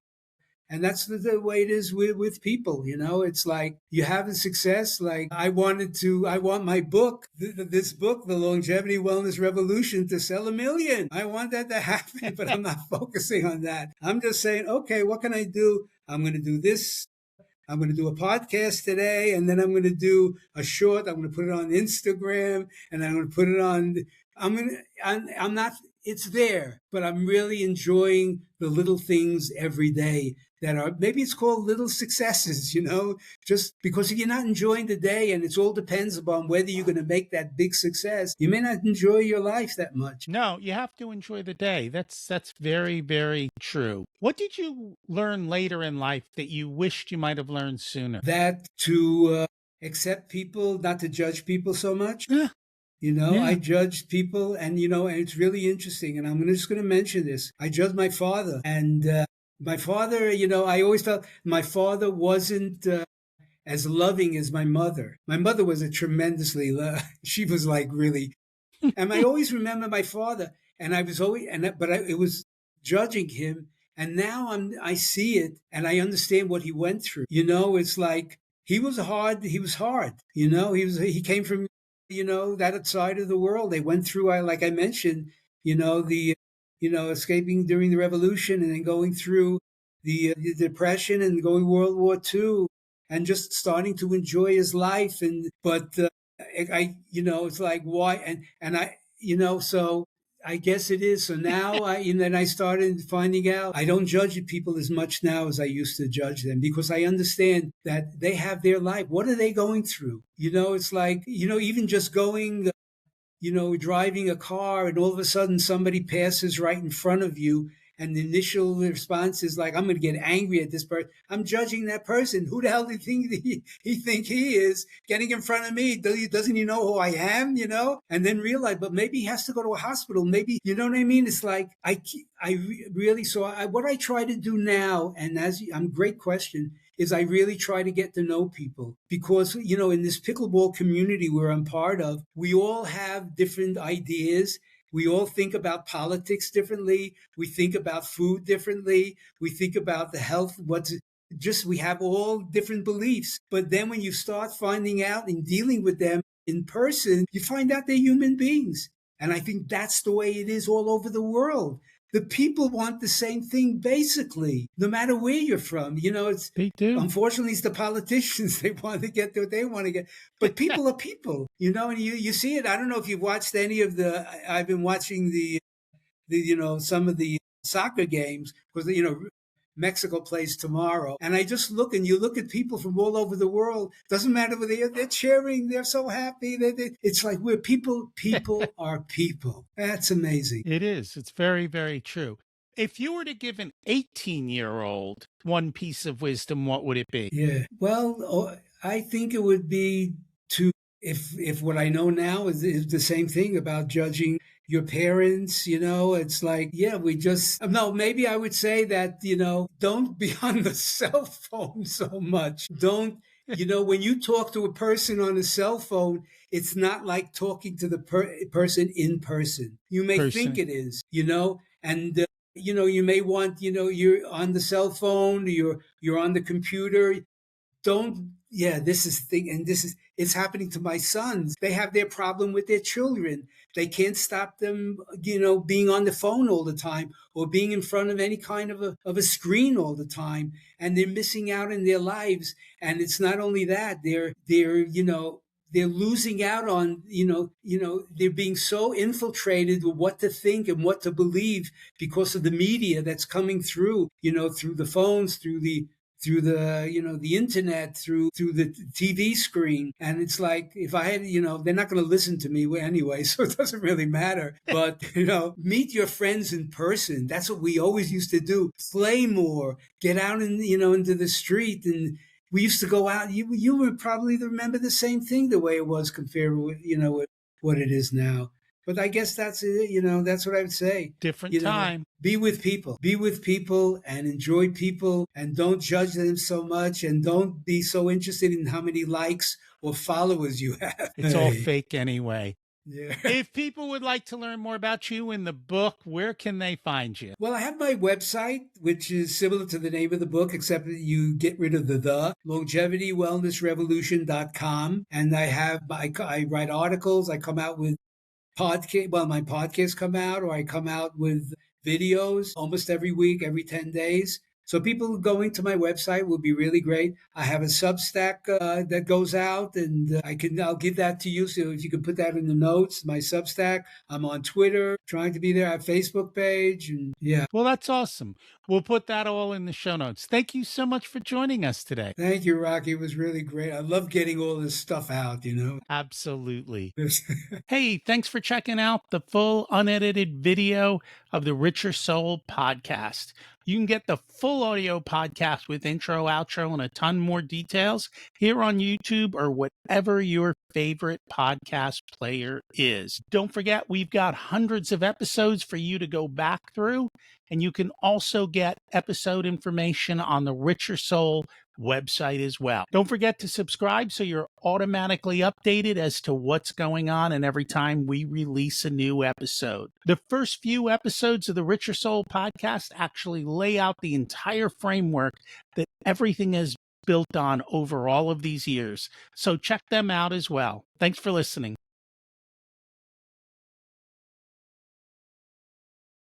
And that's the way it is with people, It's like you have a success. Like I want my book, this book, The Longevity Wellness Revolution, to sell 1 million. I want that to happen, but I'm not focusing on that. I'm just saying, okay, what can I do? I'm going to do this. I'm going to do a podcast today, and then I'm going to do a short. I'm going to put it on Instagram, and I'm going to put it on. I'm not. It's there, but I'm really enjoying the little things every day that are, maybe it's called little successes, just because if you're not enjoying the day, and it all depends upon whether you're going to make that big success, you may not enjoy your life that much. No, you have to enjoy the day. That's very, very true. What did you learn later in life that you wished you might have learned sooner? That to accept people, not to judge people so much. Yeah. I judged people, and and it's really interesting. And I'm just going to mention this. I judged my father, and my father, I always felt my father wasn't as loving as my mother. My mother was a tremendously, she was like really, and I always remember my father, and I was always, it was judging him. And now I see it, and I understand what he went through. It's like he was hard. He came from, that side of the world. They went through, like I mentioned, the escaping during the revolution, and then going through the depression and going World War II, and just starting to enjoy his life. And but it's like why and I so I guess it is. So now then I started finding out I don't judge people as much now as I used to judge them, because I understand that they have their life. What are they going through? It's like, even just going, driving a car, and all of a sudden somebody passes right in front of you, and the initial response is like, I'm going to get angry at this person. I'm judging that person. Who the hell do you think he is getting in front of me? Doesn't he know who I am? And then realize, but maybe he has to go to a hospital. Maybe, you know what I mean? It's like really. So what I try to do now, and great question, is I really try to get to know people, because, in this pickleball community where I'm part of, we all have different ideas. We all think about politics differently. We think about food differently. We think about the health. We have all different beliefs. But then when you start finding out and dealing with them in person, you find out they're human beings. And I think that's the way it is all over the world. The people want the same thing, basically, no matter where you're from. They do. Unfortunately, it's the politicians. They want to get what they want to get. But people are people, and you see it. I don't know if you've watched any of I've been watching some of the soccer games, because, Mexico plays tomorrow. And I just look, and you look at people from all over the world. Doesn't matter whether they're cheering. They're so happy. It's like we're people. People are people. That's amazing. It is. It's very, very true. If you were to give an 18-year-old one piece of wisdom, what would it be? Yeah. Well, I think it would be if what I know now is the same thing about judging your parents. It's like, yeah, no, maybe I would say that, don't be on the cell phone so much. Don't, when you talk to a person on a cell phone, it's not like talking to the person in person. You may think it is, and you may want, you're on the cell phone, you're on the computer. This is thing, and it's happening to my sons. They have their problem with their children. They can't stop them, being on the phone all the time, or being in front of any kind of a screen all the time, and they're missing out in their lives. And it's not only that, they're losing out on, they're being so infiltrated with what to think and what to believe because of the media that's coming through, through the phones, through the the internet, through the TV screen. And it's like, if I had, they're not going to listen to me anyway, so it doesn't really matter. But, meet your friends in person. That's what we always used to do. Play more, get out into the street. And we used to go out. You would probably remember the same thing, the way it was compared with, with what it is now. But I guess that's it. That's what I would say. Different time. Be with people and enjoy people, and don't judge them so much, and don't be so interested in how many likes or followers you have. It's all fake anyway. Yeah. If people would like to learn more about you in the book, where can they find you? Well, I have my website, which is similar to the name of the book, except that you get rid of the longevitywellnessrevolution.com. And I write articles. I come out with podcast. Well, my podcasts come out, or I come out with videos almost every week, every 10 days. So people going to my website will be really great. I have a Substack that goes out, and I'll give that to you. So if you can put that in the notes, my Substack. I'm on Twitter, trying to be there. I have a Facebook page, and yeah. Well, that's awesome. We'll put that all in the show notes. Thank you so much for joining us today. Thank you, Rocky. It was really great. I love getting all this stuff out, Absolutely. Hey, thanks for checking out the full unedited video of the Richer Soul podcast. You can get the full audio podcast with intro, outro, and a ton more details here on YouTube or whatever your favorite podcast player is. Don't forget, we've got hundreds of episodes for you to go back through, and you can also get episode information on the Richer Soul website as well. Don't forget to subscribe so you're automatically updated as to what's going on and every time we release a new episode. The first few episodes of the Richer Soul podcast actually lay out the entire framework that everything is built on over all of these years. So check them out as well. Thanks for listening.